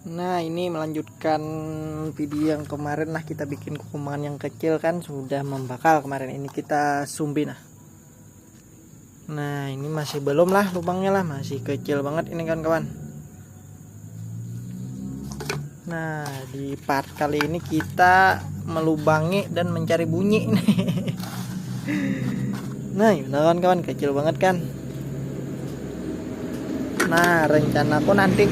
Nah, ini melanjutkan video yang kemarin lah, kita bikin kukuman yang kecil kan sudah membakal kemarin. Ini kita sumbi nah ini masih belum lah lubangnya lah, masih kecil banget ini kawan-kawan. Nah, di part kali ini kita melubangi dan mencari bunyi nih. Nah, kawan-kawan, kecil banget kan. Nah, rencanaku nanti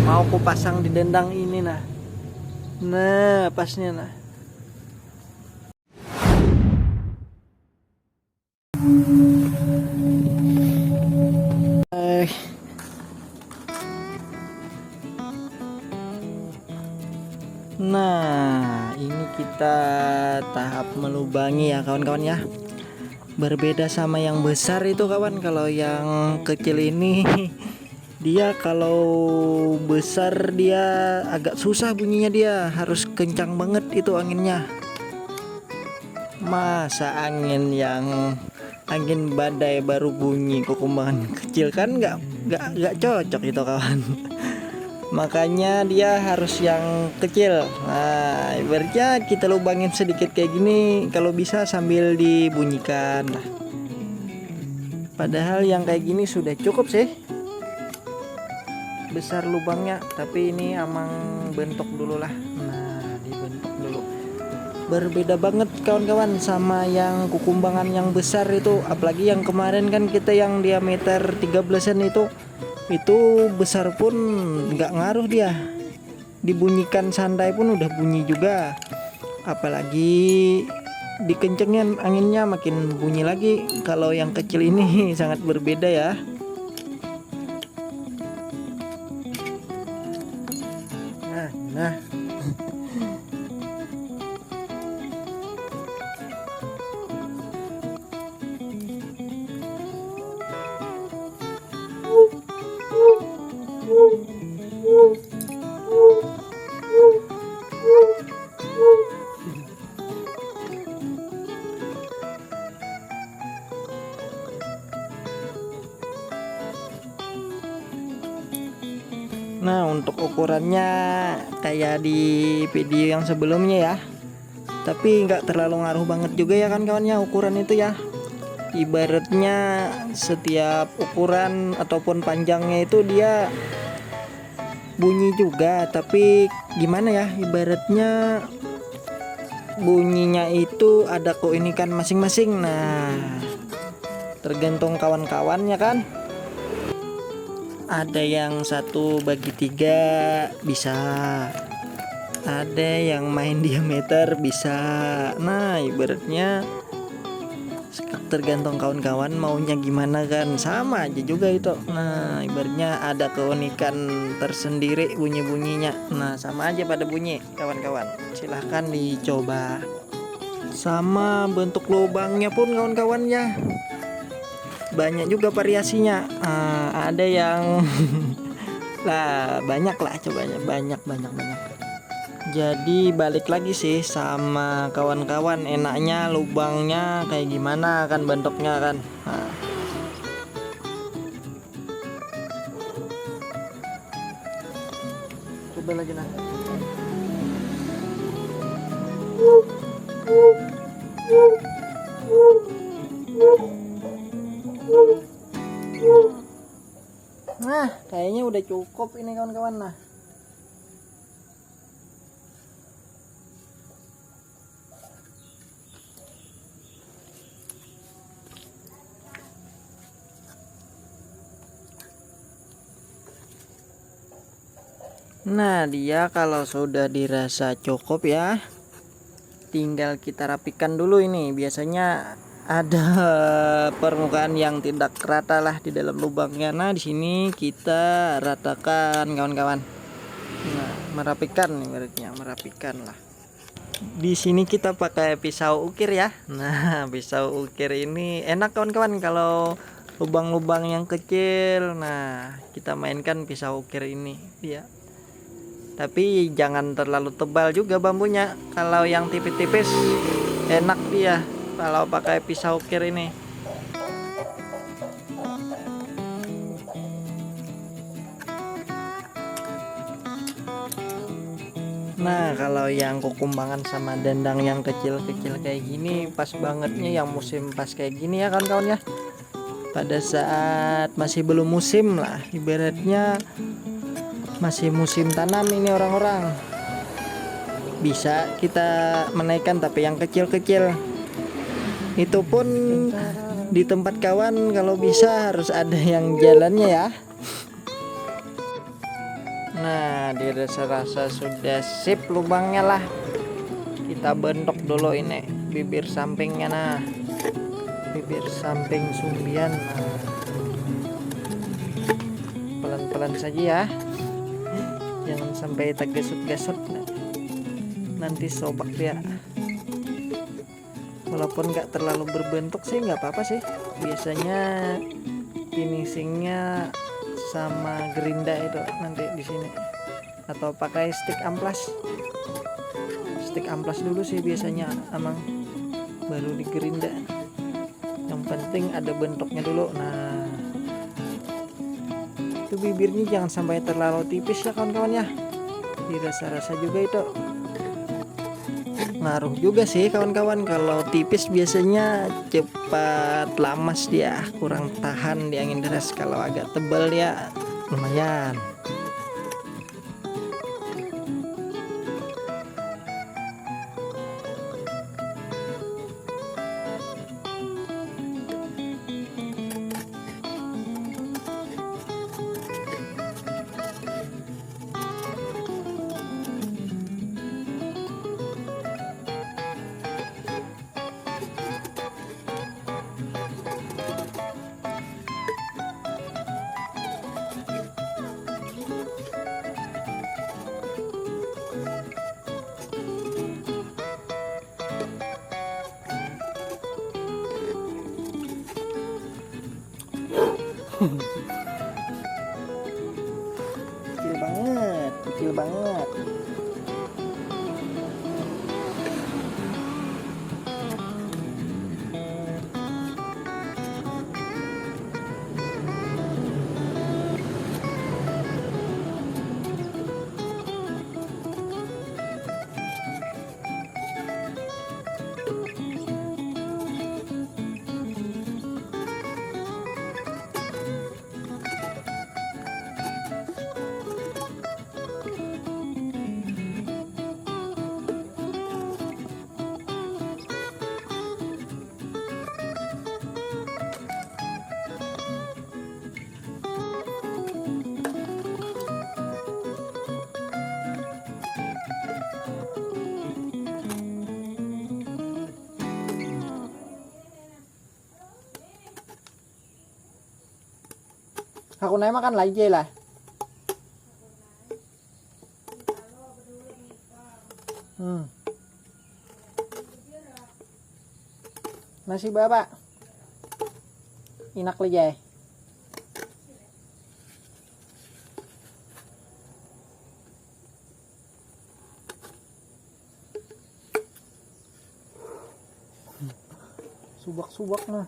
mau ku pasang di dendang ini nah pasnya nah ini kita tahap melubangi ya kawan-kawan ya. Berbeda sama yang besar itu kawan. Kalau yang kecil ini dia kalau besar dia agak susah bunyinya, dia harus kencang banget itu anginnya. Masa angin badai baru bunyi kukuman kecil kan nggak cocok itu kawan. Makanya dia harus yang kecil. Nah, ibaratnya kita lubangin sedikit kayak gini kalau bisa sambil dibunyikan. Padahal yang kayak gini sudah cukup sih besar lubangnya, tapi ini amang bentuk dulu lah. Nah, dibentuk dulu. Berbeda banget kawan-kawan sama yang kukumbangan yang besar itu, apalagi yang kemarin kan kita yang diameter 13an itu besar pun nggak ngaruh, dia dibunyikan sandai pun udah bunyi juga, apalagi dikencengin anginnya makin bunyi lagi. Kalau yang kecil ini sangat berbeda ya. Nah Nah, untuk ukurannya kayak di video yang sebelumnya ya, tapi nggak terlalu ngaruh banget juga ya kan kawannya ukuran itu ya. Ibaratnya setiap ukuran ataupun panjangnya itu dia bunyi juga, tapi gimana ya, ibaratnya bunyinya itu ada keunikan masing-masing. Nah, tergantung kawan-kawannya kan. Ada yang 1/3 bisa, ada yang main diameter bisa. Nah, ibaratnya tergantung kawan-kawan maunya gimana kan, sama aja juga itu. Nah, ibaratnya ada keunikan tersendiri bunyi-bunyinya. Nah, sama aja pada bunyi kawan-kawan, silahkan dicoba. Sama bentuk lubangnya pun kawan-kawannya banyak juga variasinya. Ada yang lah banyak lah, cobanya banyak. Jadi balik lagi sih sama kawan-kawan, enaknya lubangnya kayak gimana kan bentuknya kan. Coba lagi Nah, kayaknya udah cukup ini kawan-kawan. Nah, dia kalau sudah dirasa cukup ya, tinggal kita rapikan dulu ini. Biasanya ada permukaan yang tidak rata lah di dalam lubangnya. Nah, di sini kita ratakan kawan-kawan. Nah, merapikan lah. Di sini kita pakai pisau ukir ya. Nah, pisau ukir ini enak kawan-kawan kalau lubang-lubang yang kecil. Nah, kita mainkan pisau ukir ini ya. Tapi jangan terlalu tebal juga bambunya. Kalau yang tipis-tipis enak dia kalau pakai pisau ukir ini. Nah, kalau yang kukumbangan sama dendang yang kecil-kecil kayak gini pas bangetnya yang musim pas kayak gini ya kawan-kawan ya. Pada saat masih belum musim lah, ibaratnya masih musim tanam ini orang-orang. Bisa kita menaikkan tapi yang kecil-kecil. Itu pun di tempat kawan kalau bisa harus ada yang jalannya ya. Nah, dirasa-rasa sudah sip lubangnya lah. Kita bentuk dulu ini bibir sampingnya, nah bibir samping sumbian. Nah, pelan-pelan saja ya, jangan sampai tergesut-gesut, nanti sobak dia. Walaupun nggak terlalu berbentuk sih nggak apa-apa sih, biasanya finishingnya sama gerinda itu nanti di sini, atau pakai stick amplas dulu sih biasanya emang, baru digerinda. Yang penting ada bentuknya dulu. Nah, itu bibirnya jangan sampai terlalu tipis ya kawan-kawan ya, dirasa-rasa juga itu ngaruh juga sih kawan-kawan. Kalau tipis biasanya cepat lamas dia, kurang tahan di angin deras. Kalau agak tebal ya lumayan. Kecil banget. Aku naik makan lagi lah. Nasi bapak inak lagi. Subak-subak nah.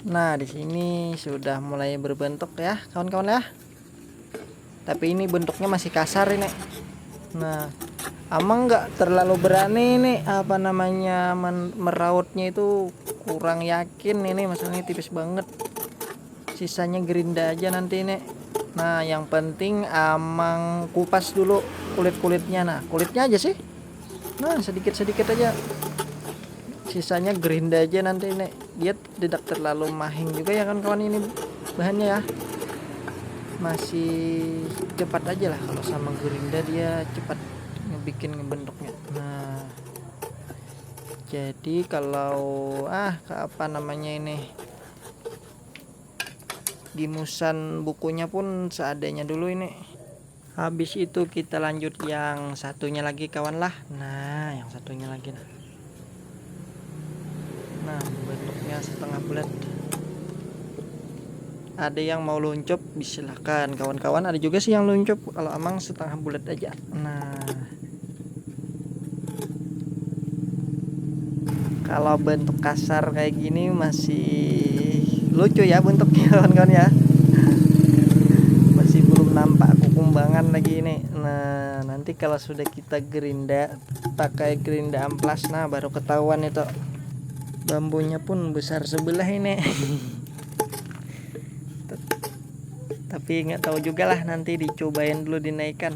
Nah, di sini sudah mulai berbentuk ya, kawan-kawan ya. Tapi ini bentuknya masih kasar ini. Nah, Amang nggak terlalu berani ini apa namanya merautnya itu, kurang yakin ini, masalahnya tipis banget. Sisanya gerinda aja nanti ini. Nah, yang penting Amang kupas dulu kulit-kulitnya. Nah, kulitnya aja sih. Nah, sedikit-sedikit aja. Sisanya gerinda aja nanti ini. Dia tidak terlalu mahing juga ya kan kawan, ini bahannya ya. Masih cepat aja lah kalau sama gerinda, dia cepat ngebikin ngebentuknya. Nah, jadi kalau apa namanya ini, gimusan bukunya pun seadanya dulu ini. Habis itu kita lanjut yang satunya lagi kawan lah. Nah, yang satunya lagi nah bentuknya setengah bulat. Ada yang mau luncup silakan kawan-kawan, ada juga sih yang luncup. Kalau Amang setengah bulat aja. Nah, kalau bentuk kasar kayak gini masih lucu ya bentuknya kawan-kawan ya. Masih belum nampak kukumbangan lagi ini. Nah, nanti kalau sudah kita gerinda pakai gerinda amplas, nah baru ketahuan itu. Bambunya pun besar sebelah ini. Tapi nggak tahu juga lah, nanti dicobain dulu dinaikkan.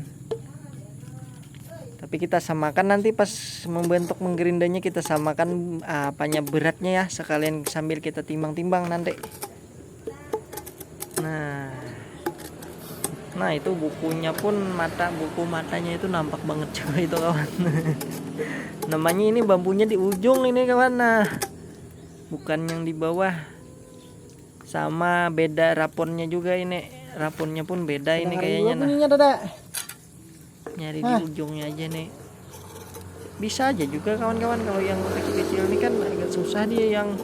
Tapi kita samakan nanti pas membentuk menggerindanya, kita samakan apanya beratnya ya, sekalian sambil kita timbang-timbang nanti. Nah itu bukunya pun, buku matanya itu nampak banget juga itu kawan. Namanya ini bambunya di ujung ini kawan. Nah, bukan yang di bawah. Sama beda raponnya juga ini. Raponnya pun beda ini kayaknya. Nah, nyari di ujungnya aja nih. Bisa aja juga kawan-kawan, kalau yang kecil-kecil ini kan agak susah dia yang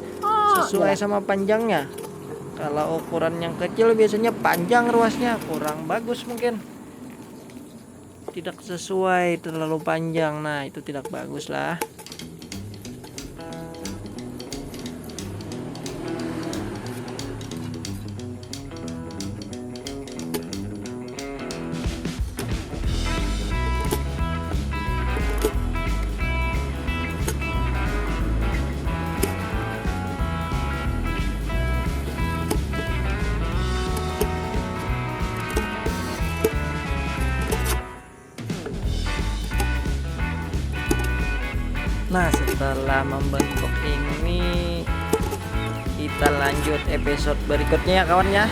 sesuai sama panjangnya. Kalau ukuran yang kecil biasanya panjang ruasnya, kurang bagus mungkin. Tidak sesuai, terlalu panjang. Nah, itu tidak bagus lah. Nah, setelah membentuk ini, kita lanjut episode berikutnya ya kawan ya.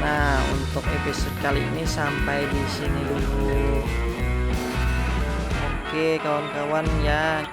Nah, untuk episode kali ini sampai di sini dulu. Oke kawan-kawan ya.